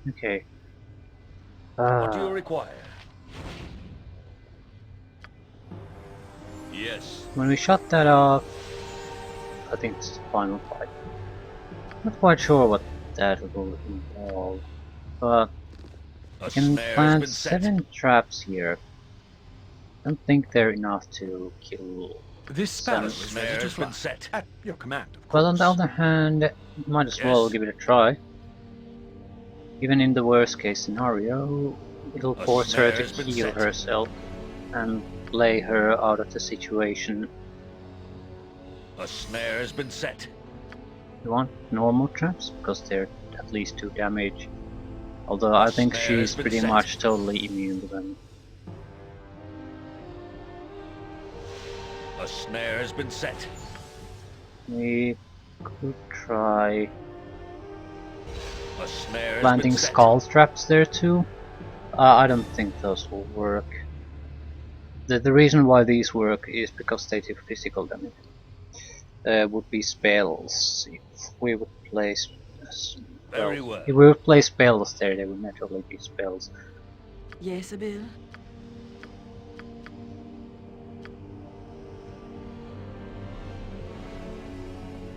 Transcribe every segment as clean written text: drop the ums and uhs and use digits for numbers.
Okay. What do you require? Yes. When we shut that off, I think it's the final fight. Not quite sure what that will involve, but A we can snare has plant been set. 7 traps here. I don't think they're enough to kill This some. sparrow A is ready snare to has fly. been set. At your command, of But on the course. other hand, might as well Yes. give it a try. Even in the worst case scenario, it'll A force her snare to has been heal set. herself and play her out of the situation. A snare has been set. You want normal traps? Because they're at least 2 damage. Although A I think snare has she's been pretty set. much totally immune to them. A snare has been set. We could try A snare has planting been set. skull traps there too. I don't think those will work. The reason why these work is because they do physical damage. Would be spells. If we would place Very well. if we would place spells there, they would naturally be spells. Yes, Abil?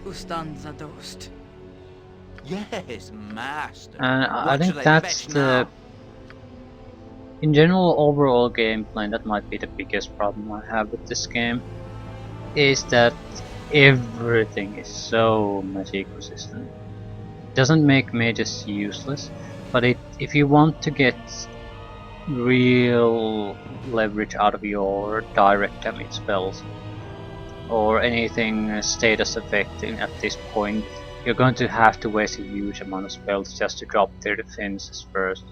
Ustanza dost. Yes, master. And I What think should I that's fetch the now? in general overall gameplay. That might be the biggest problem I have with this game. Is that everything is so magic resistant. It doesn't make mages useless, but if you want to get real leverage out of your direct damage spells or anything status affecting at this point, you're going to have to waste a huge amount of spells just to drop their defenses first.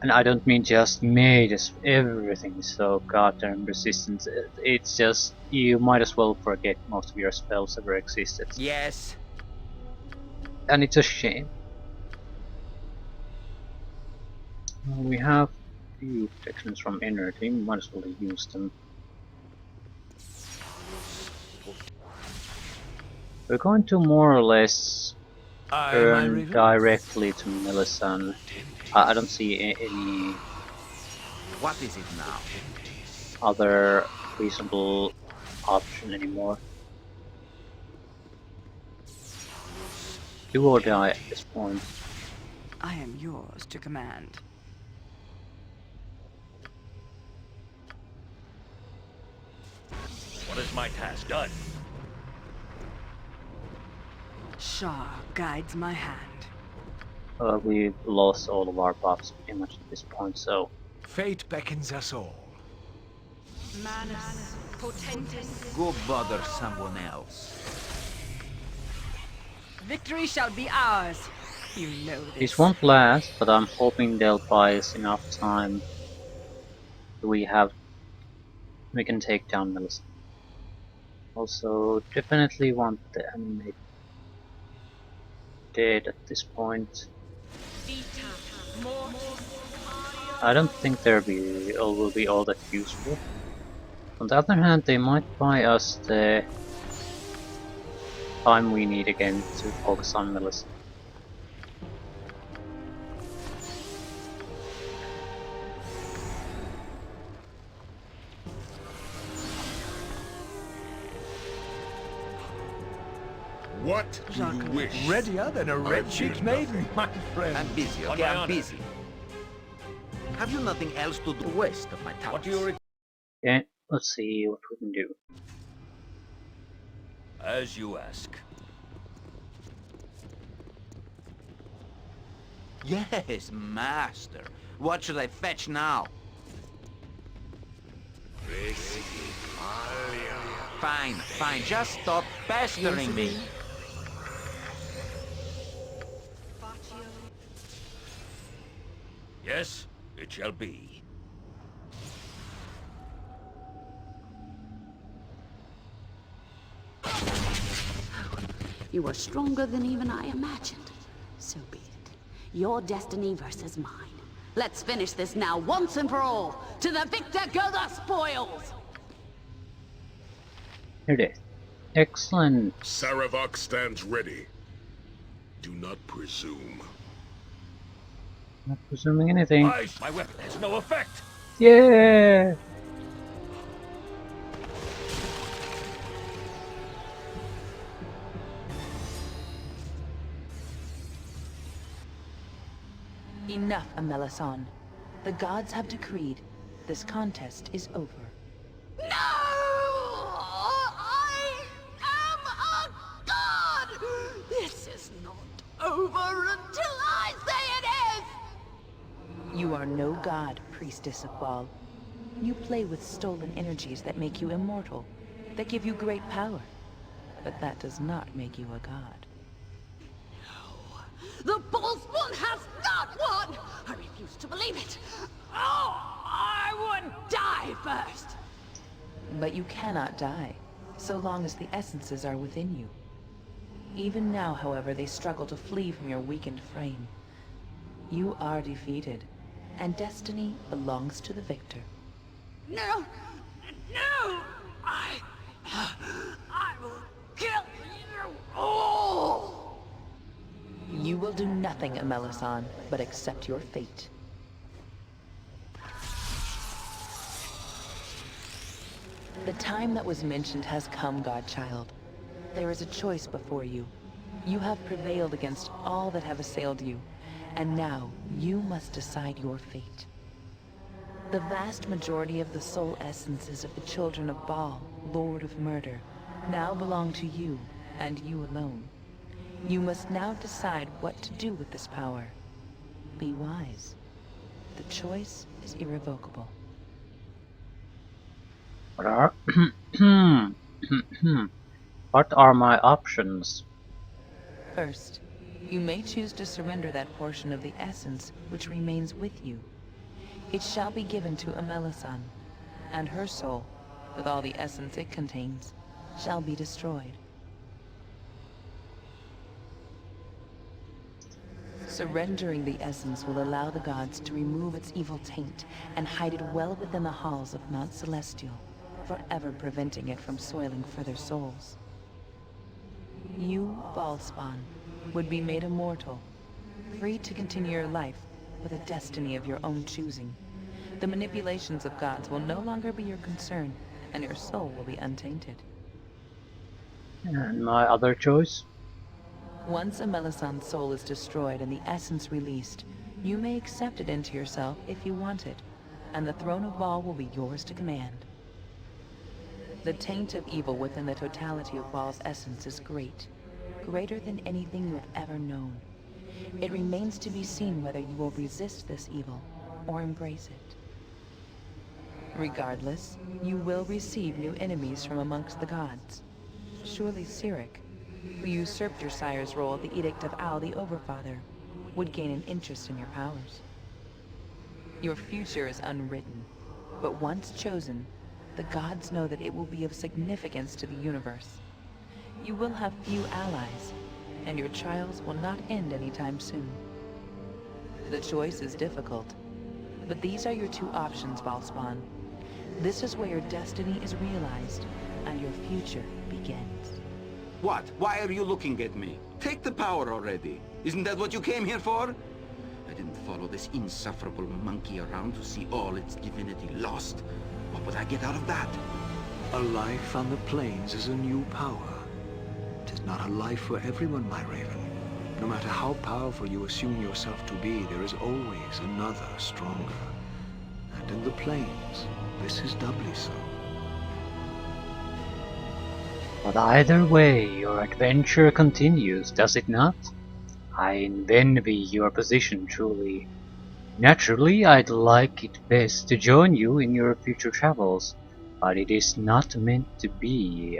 And I don't mean just mages, everything is so goddamn resistant. It's just, you might as well forget most of your spells ever existed. Yes. And it's a shame. We have few protections from energy, might as well use them. We're going to more or less turn directly to Melisande. I don't see any What is it now? other reasonable option anymore. Do or die at this point. I am yours to command. What is my task done? Shah guides my hand. We've lost all of our buffs pretty much at this point, so Fate beckons us all. Manus potentis. Go bother someone else. Victory shall be ours. You know this. this won't last, but I'm hoping they'll buy us enough time. We can take down Melisande. Also, definitely want the enemy dead at this point. I don't think will be all that useful. On the other hand, they might buy us the time we need again to focus on Melisande. What do you wish? Readier than a red-cheeked maiden, my friend. I'm busy, On okay? my I'm honor. busy. Have you nothing else to do? Waste of my time. What do you require? Okay, let's see what we can do. As you ask. Yes, master. What should I fetch now? Fine, fine. Just stop pestering me. Yes, it shall be. You are stronger than even I imagined. So be it. Your destiny versus mine. Let's finish this now, once and for all. To the victor go the spoils! Here it is. Excellent. Saravak stands ready. Do not presume. Not presuming anything. Ice! My weapon has no effect! Yeah! Enough, Amelason. The gods have decreed this contest is over. No! I am a god! This is not over until I say it is! You are no god, priestess of Baal. You play with stolen energies that make you immortal, that give you great power. But that does not make you a god. The Ballspawn has not won! I refuse to believe it! Oh, I would die first! But you cannot die, so long as the essences are within you. Even now, however, they struggle to flee from your weakened frame. You are defeated, and destiny belongs to the victor. No! No! I will kill you all! You will do nothing, Amelason, but accept your fate. The time that was mentioned has come, Godchild. There is a choice before you. You have prevailed against all that have assailed you, and now you must decide your fate. The vast majority of the soul essences of the children of Baal, Lord of Murder, now belong to you, and you alone. You must now decide what to do with this power. Be wise. The choice is irrevocable. What are what are my options? First, you may choose to surrender that portion of the essence which remains with you. It shall be given to Amelason, and her soul, with all the essence it contains, shall be destroyed. Surrendering the essence will allow the gods to remove its evil taint and hide it well within the halls of Mount Celestial, forever preventing it from soiling further souls. You, Ballspawn, would be made immortal, free to continue your life with a destiny of your own choosing. The manipulations of gods will no longer be your concern, and your soul will be untainted. And my other choice? Once Amelison's soul is destroyed and the essence released, you may accept it into yourself if you want it, and the throne of Baal will be yours to command. The taint of evil within the totality of Baal's essence is great, greater than anything you have ever known. It remains to be seen whether you will resist this evil or embrace it. Regardless, you will receive new enemies from amongst the gods. Surely Cyric, who usurped your sire's role at the Edict of Al the Overfather, would gain an interest in your powers. Your future is unwritten, but once chosen, the gods know that it will be of significance to the universe. You will have few allies, and your trials will not end anytime soon. The choice is difficult, but these are your two options, Ballspawn. This is where your destiny is realized, and your future begins. What? Why are you looking at me? Take the power already. Isn't that what you came here for? I didn't follow this insufferable monkey around to see all its divinity lost. What would I get out of that? A life on the plains is a new power. It is not a life for everyone, my Raven. No matter how powerful you assume yourself to be, there is always another stronger. And in the plains, this is doubly so. But either way, your adventure continues, does it not? I envy your position, truly. Naturally, I'd like it best to join you in your future travels, but it is not meant to be.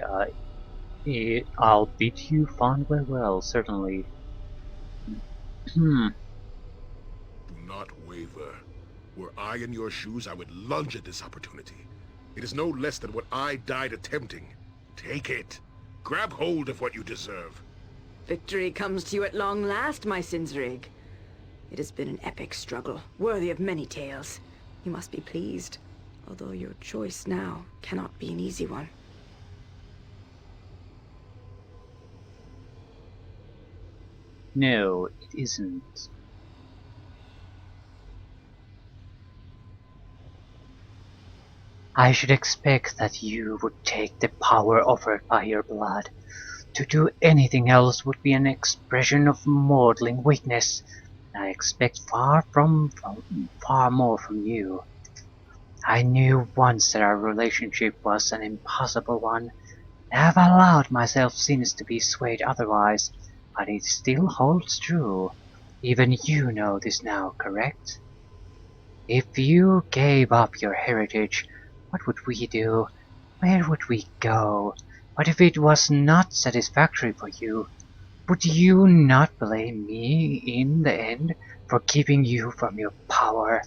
I'll bid you farewell, certainly. Do not waver. Were I in your shoes, I would lunge at this opportunity. It is no less than what I died attempting. Take it. Grab hold of what you deserve. Victory comes to you at long last, my Sinzrig. It has been an epic struggle, worthy of many tales. You must be pleased, although your choice now cannot be an easy one. No, it isn't. I should expect that you would take the power offered by your blood. To do anything else would be an expression of maudlin weakness. I expect far more from you. I knew once that our relationship was an impossible one. I have allowed myself since to be swayed otherwise, but it still holds true. Even you know this now, correct? If you gave up your heritage, what would we do? Where would we go? What if it was not satisfactory for you? Would you not blame me in the end for keeping you from your power?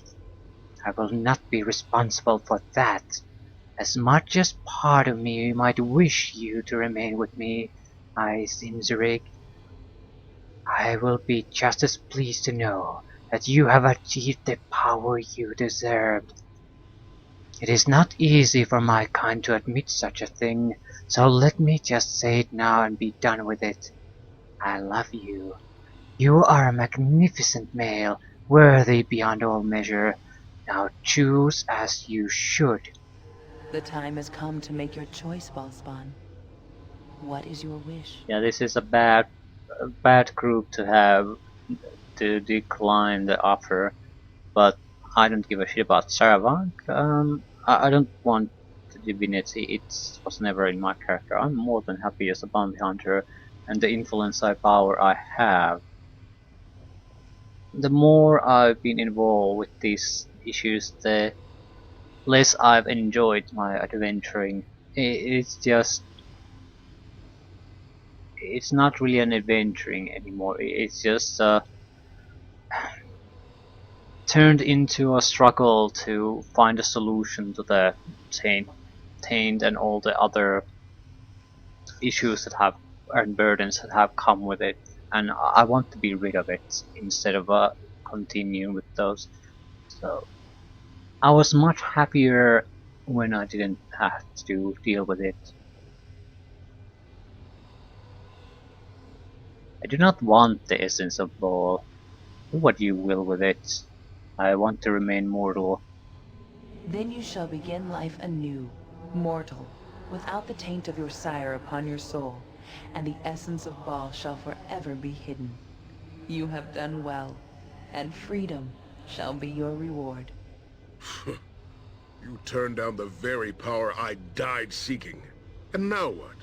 I will not be responsible for that. As much as part of me might wish you to remain with me, my Sinzurik, I will be just as pleased to know that you have achieved the power you deserved. It is not easy for my kind to admit such a thing, so let me just say it now and be done with it. I love you. You are a magnificent male, worthy beyond all measure. Now choose as you should. The time has come to make your choice, Ballspawn. What is your wish? Yeah, this is a bad group to have to decline the offer, but I don't give a shit about Saravak. I don't want the divinity. It was never in my character. I'm more than happy as a bounty hunter, and the influence power I have. The more I've been involved with these issues, the less I've enjoyed my adventuring. It's just, it's not really an adventuring anymore. It's just turned into a struggle to find a solution to the taint and all the other issues that have and burdens that have come with it. And I want to be rid of it instead of continuing with those. So I was much happier when I didn't have to deal with it. I do not want the essence of Ball. Do what you will with it. I want to remain mortal. Then you shall begin life anew, mortal, without the taint of your sire upon your soul, and the essence of Baal shall forever be hidden. You have done well, and freedom shall be your reward. You turned down the very power I died seeking. And now what?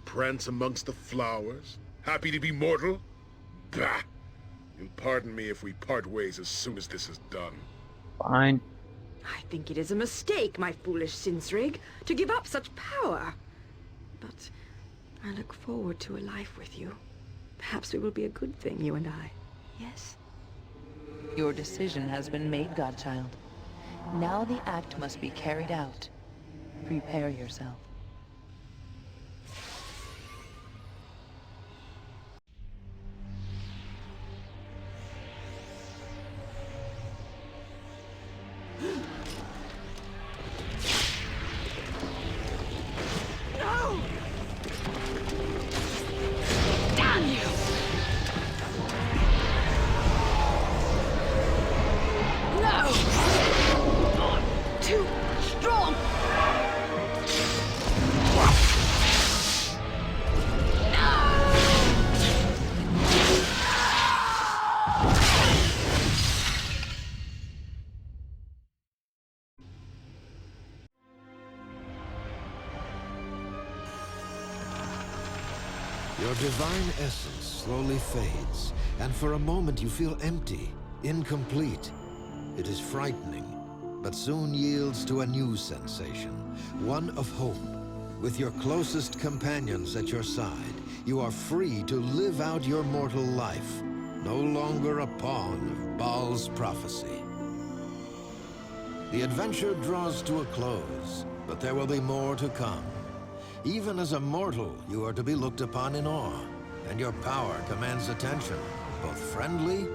Prance amongst the flowers? Happy to be mortal? Bah! You'll pardon me if we part ways as soon as this is done. Fine. I think it is a mistake, my foolish Sinzrig, to give up such power. But I look forward to a life with you. Perhaps it will be a good thing, you and I. Yes? Your decision has been made, Godchild. Now the act must be carried out. Prepare yourself. No! Damn you! No! Too strong! Your divine essence slowly fades, and for a moment you feel empty, incomplete. It is frightening, but soon yields to a new sensation, one of hope. With your closest companions at your side, you are free to live out your mortal life, no longer a pawn of Baal's prophecy. The adventure draws to a close, but there will be more to come. Even as a mortal, you are to be looked upon in awe, and your power commands attention, both friendly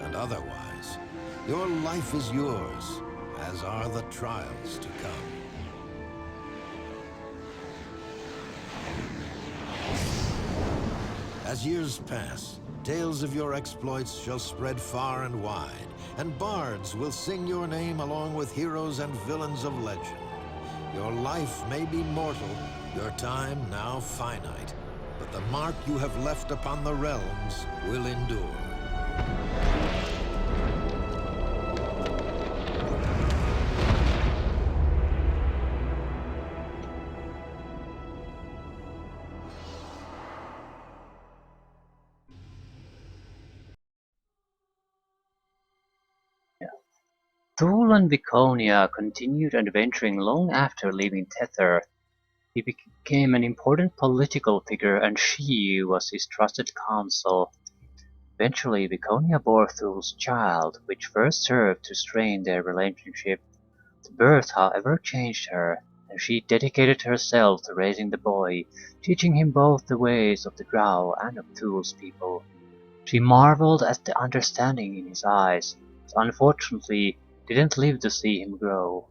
and otherwise. Your life is yours, as are the trials to come. As years pass, tales of your exploits shall spread far and wide, and bards will sing your name along with heroes and villains of legend. Your life may be mortal, your time now finite, but the mark you have left upon the realms will endure. Thule and Viconia continued adventuring long after leaving Tether. He became an important political figure and she was his trusted counsel. Eventually Viconia bore Thule's child, which first served to strain their relationship. The birth, however, changed her, and she dedicated herself to raising the boy, teaching him both the ways of the Drow and of Thule's people. She marveled at the understanding in his eyes, but unfortunately didn't live to see him grow.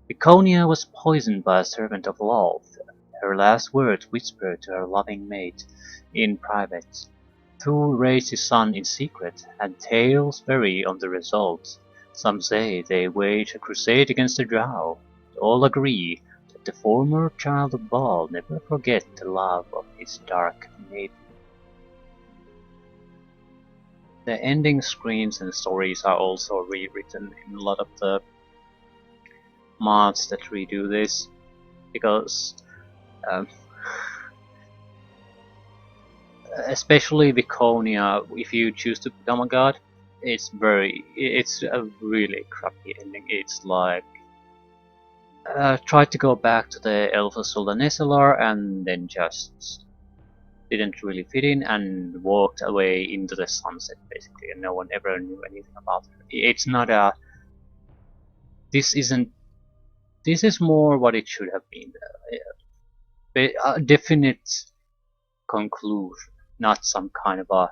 Viconia was poisoned by a servant of Lolth, her last words whispered to her loving mate in private. Thule raised his son in secret, and tales vary on the results. Some say they waged a crusade against the Drow, but all agree that the former child of Baal never forget the love of his dark maiden. The ending screens and stories are also rewritten in a lot of the mods that redo this, because um, especially Viconia, if you choose to become a god, it's a really crappy ending. It's like tried to go back to the Elf Sultan Neselar and then just didn't really fit in and walked away into the sunset basically, and no one ever knew anything about her. It's not a. This isn't. This is more what it should have been. A definite conclusion, not some kind of a.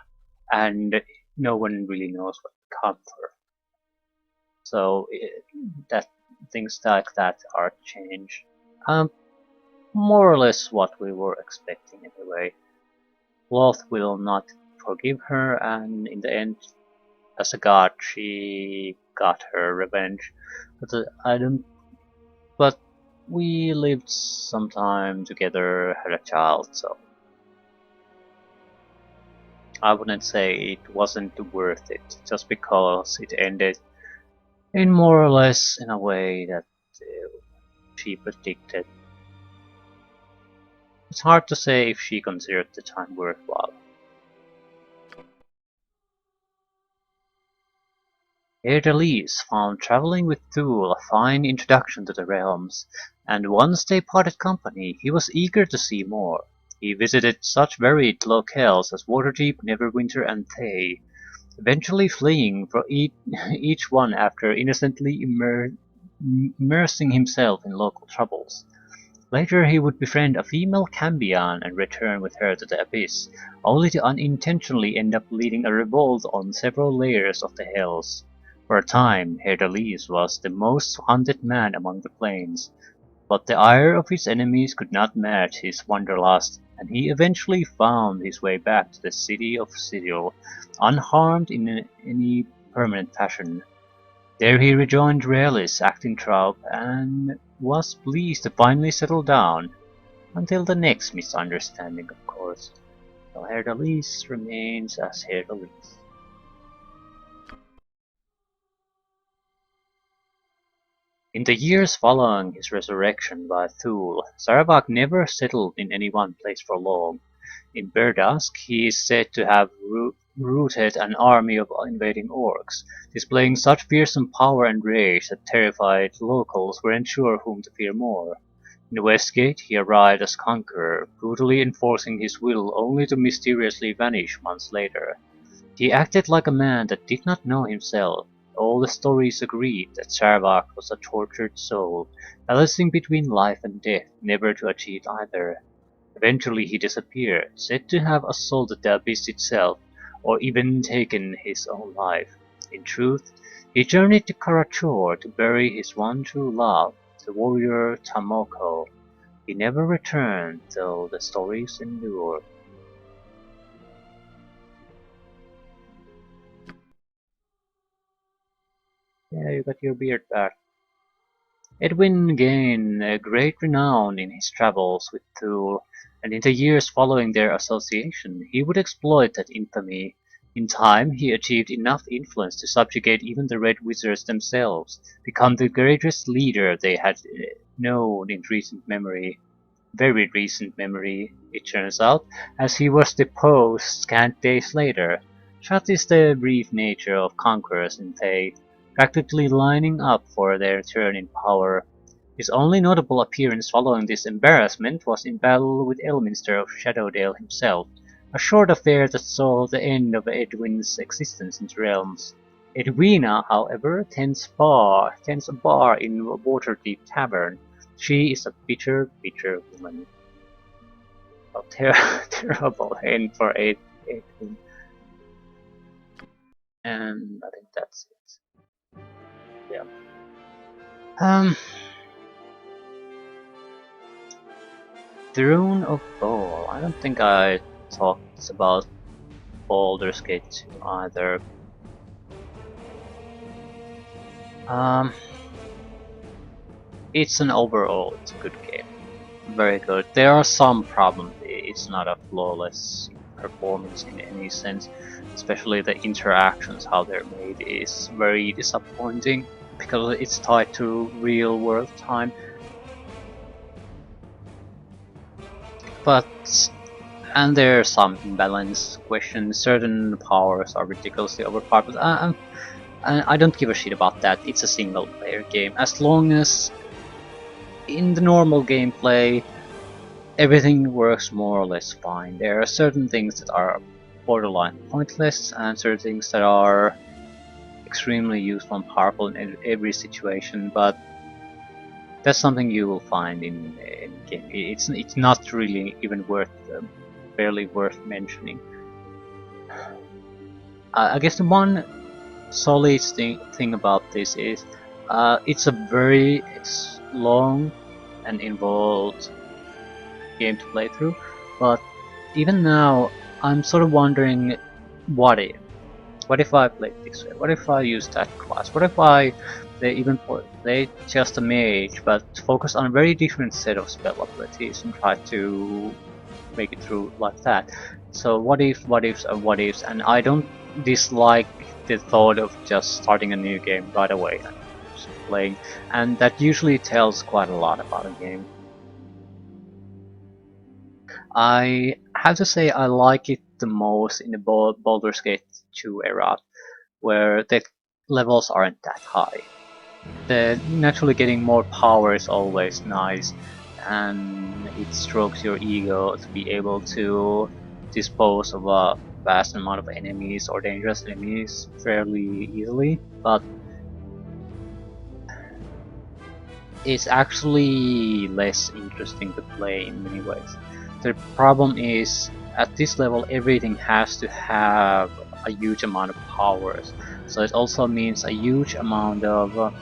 And no one really knows what to come for. So that things like that are changed. More or less what we were expecting anyway. Loth will not forgive her, and in the end, as a god, she got her revenge. But I don't. But we lived some time together, had a child, so I wouldn't say it wasn't worth it just because it ended in more or less in a way that she predicted. It's hard to say if she considered the time worthwhile. Erdelis found traveling with Thule a fine introduction to the realms, and once they parted company, he was eager to see more. He visited such varied locales as Waterdeep, Neverwinter, and Thay, eventually fleeing from each one after innocently immersing himself in local troubles. Later he would befriend a female Cambion and return with her to the Abyss, only to unintentionally end up leading a revolt on several layers of the Hells. For a time, Herdalis was the most hunted man among the plains, but the ire of his enemies could not match his wanderlust, and he eventually found his way back to the city of Sigil, unharmed in any permanent fashion. There he rejoined Realis' acting troupe and was pleased to finally settle down, until the next misunderstanding, of course. So Herdalis remains as Herdalis. In the years following his resurrection by Thule, Saravak never settled in any one place for long. In Berdask he is said to have routed an army of invading orcs, displaying such fearsome power and rage that terrified locals weren't sure whom to fear more. In Westgate he arrived as conqueror, brutally enforcing his will only to mysteriously vanish months later. He acted like a man that did not know himself. All the stories agreed that Saravak was a tortured soul, balancing between life and death, never to achieve either. Eventually he disappeared, said to have assaulted the abyss itself, or even taken his own life. In truth, he journeyed to Karachor to bury his one true love, the warrior Tamoko. He never returned, though the stories endure. Yeah, you got your beard back. Edwin gained great renown in his travels with Thule, and in the years following their association, he would exploit that infamy. In time, he achieved enough influence to subjugate even the Red Wizards themselves, become the greatest leader they had known in recent memory. Very recent memory, it turns out, as he was deposed scant days later. Such is the brief nature of conquerors in Thay, practically lining up for their turn in power. His only notable appearance following this embarrassment was in battle with Elminster of Shadowdale himself, a short affair that saw the end of Edwin's existence in the realms. Edwina, however, tends a bar in Waterdeep Tavern. She is a bitter, bitter woman. A terrible end for Edwin. And I think that's it. Yeah. Throne of Ball. I don't think I talked about Baldur's Gate 2 either. It's an overall, it's a good game. Very good. There are some problems. It's not a flawless performance in any sense. Especially the interactions, how they're made, is very disappointing because it's tied to real world time. And there are some imbalance questions. Certain powers are ridiculously overpowered, but I don't give a shit about that. It's a single player game. As long as in the normal gameplay everything works more or less fine. There are certain things that are borderline pointless and certain things that are extremely useful and powerful in every situation, but that's something you will find in any game. It's not really even barely worth mentioning. I guess the one solid thing about this is it's a very long and involved game to play through, but even now I'm sort of wondering, what if I played this way? What if I use that class? What if I play just a mage but focus on a very different set of spell abilities and try to make it through like that? So what ifs, and I don't dislike the thought of just starting a new game right away and just playing, and that usually tells quite a lot about a game. I have to say I like it the most in the Baldur's Gate 2 era, where the levels aren't that high. Naturally getting more power is always nice, and it strokes your ego to be able to dispose of a vast amount of enemies or dangerous enemies fairly easily, but it's actually less interesting to play in many ways. The problem is, at this level everything has to have a huge amount of powers, so it also means a huge amount of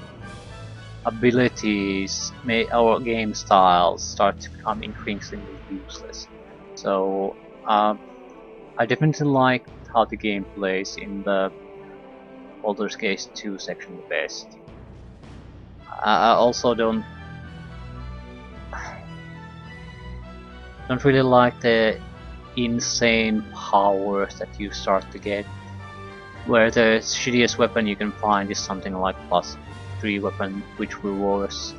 abilities our game styles start to become increasingly useless. So I definitely like how the game plays in the Baldur's Gate 2 section the best. I also don't really like the insane powers that you start to get, where the shittiest weapon you can find is something like +3 weapon, which was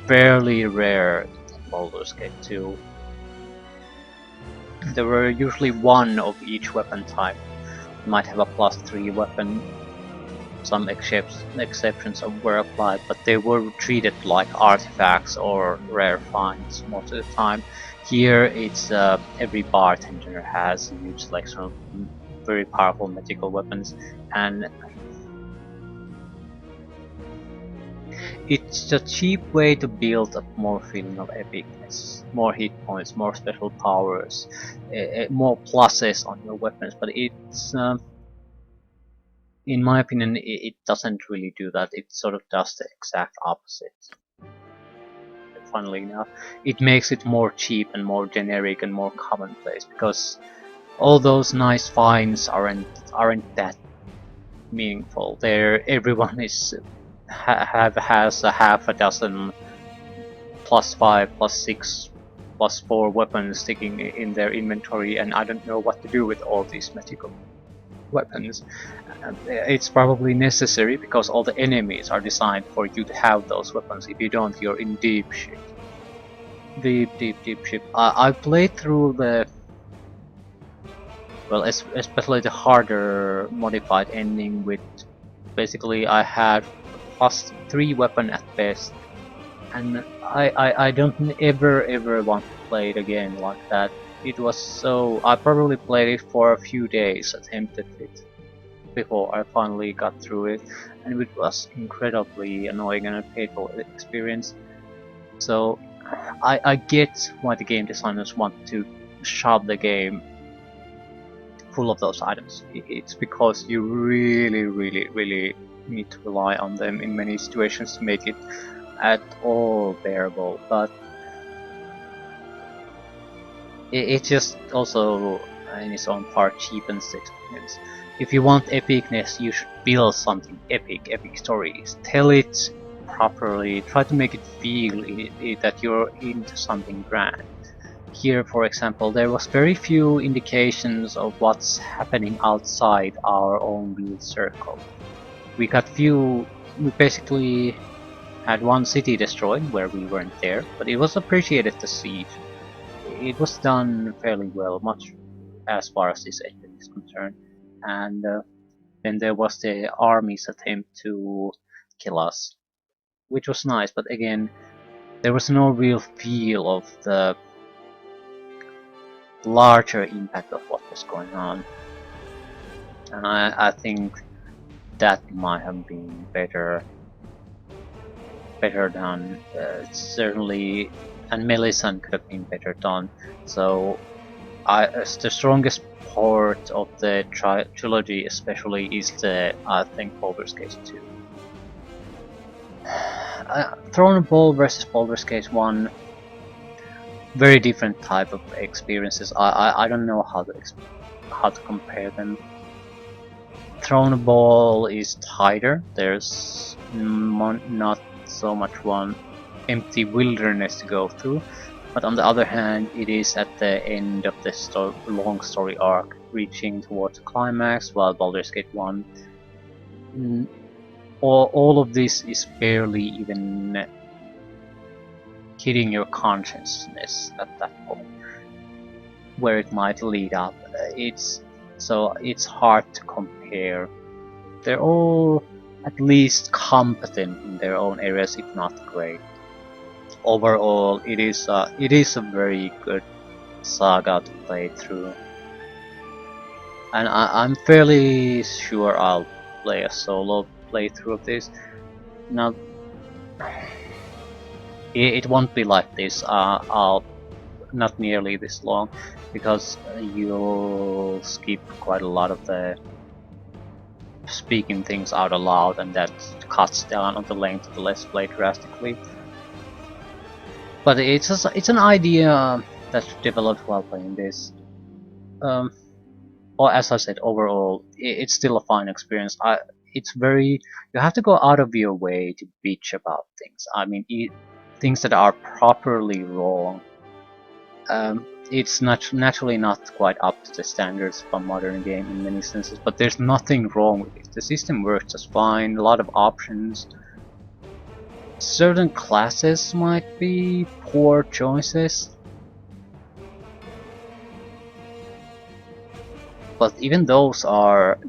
fairly rare in Baldur's Gate 2. There were usually one of each weapon type. You might have a +3 weapon. Some exceptions were applied, but they were treated like artifacts or rare finds most of the time. Here it's every bartender has a huge selection of very powerful magical weapons, and it's a cheap way to build up more feeling of epicness, more hit points, more special powers, more pluses on your weapons, but it's in my opinion it doesn't really do that. It sort of does the exact opposite. Funnily enough, it makes it more cheap and more generic and more commonplace, because all those nice finds aren't that meaningful. Everyone is has a half a dozen +5, +6, +4 weapons sticking in their inventory, and I don't know what to do with all these magical weapons. It's probably necessary because all the enemies are designed for you to have those weapons. If you don't, you're in deep shit. Deep shit. I played through the, well, especially the harder modified ending with, basically I had +3 weapon at best, and I don't ever want to play it again like that. It was so, I probably played it for a few days, attempted it before I finally got through it, and it was incredibly annoying and a painful experience. So I get why the game designers want to shove the game full of those items. It's because you really need to rely on them in many situations to make it at all bearable, but it just also in its own part cheapens the experience. If you want epicness, you should build something epic stories. Tell it properly, try to make it feel that you're into something grand. Here, for example, there was very few indications of what's happening outside our own little circle. We basically had one city destroyed where we weren't there, but it was appreciated to see. It was done fairly well, much as far as this engine is concerned. And then there was the army's attempt to kill us, which was nice, but again, there was no real feel of the larger impact of what was going on. And I think that might have been better done. Certainly, and Melisande could have been better done. So the strongest part of the trilogy especially is the, I think, Baldur's Gate 2. Throne of Ball versus Baldur's Gate 1, very different type of experiences. I don't know how to compare them. Throne of Ball is tighter. There's not so much one empty wilderness to go through, but on the other hand, it is at the end of the long story arc, reaching towards the climax, while Baldur's Gate 1, all of this is barely even hitting your consciousness at that point, where it might lead up. It's hard to compare. They're all at least competent in their own areas, if not great. Overall, it is a very good saga to play through, and I'm fairly sure I'll play a solo playthrough of this. Now, it won't be like this. I'll not nearly this long, because you'll skip quite a lot of the speaking things out aloud, and that cuts down on the length of the Let's Play drastically. But it's an idea that developed while playing this. Or as I said, overall, it's still a fine experience. You have to go out of your way to bitch about things. I mean, things that are properly wrong. It's naturally not quite up to the standards of a modern game in many senses, but there's nothing wrong with it. The system works just fine, a lot of options. Certain classes might be poor choices, but even those are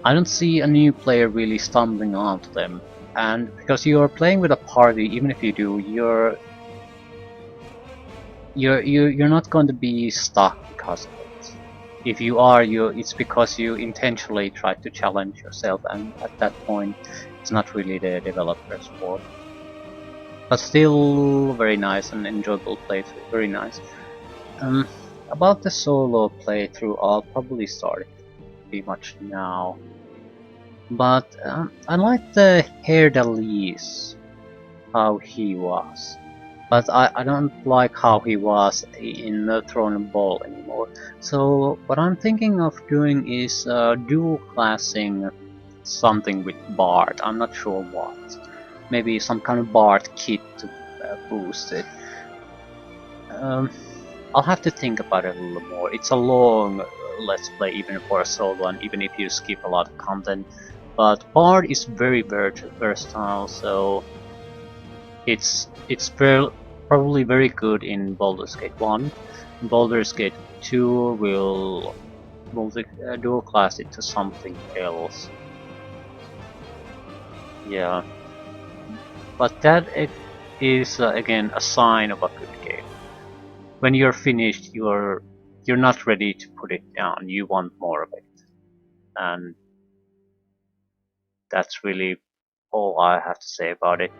I don't see a new player really stumbling onto them, and because you are playing with a party, even if you do, you're not going to be stuck because of it. If you are, it's because you intentionally try to challenge yourself, and at that point, it's not really the developer's fault. But still, very nice and enjoyable playthrough. Very nice. About the solo playthrough, I'll probably start it pretty much now. But I like the Hair Dalis, how he was. But I don't like how he was in the Throne and Ball anymore. So what I'm thinking of doing is dual classing something with Bard. I'm not sure what. Maybe some kind of Bard kit to boost it. I'll have to think about it a little more. It's a long let's play even for a solo one, even if you skip a lot of content. But Bard is very versatile, so it's probably very good in Baldur's Gate 1. In Baldur's Gate 2 will dual class it to something else. Yeah, but that it is again a sign of a good game. When you're finished, you're not ready to put it down. You want more of it, and that's really all I have to say about it.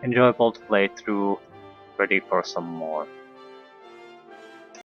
Enjoyable to play through, ready for some more.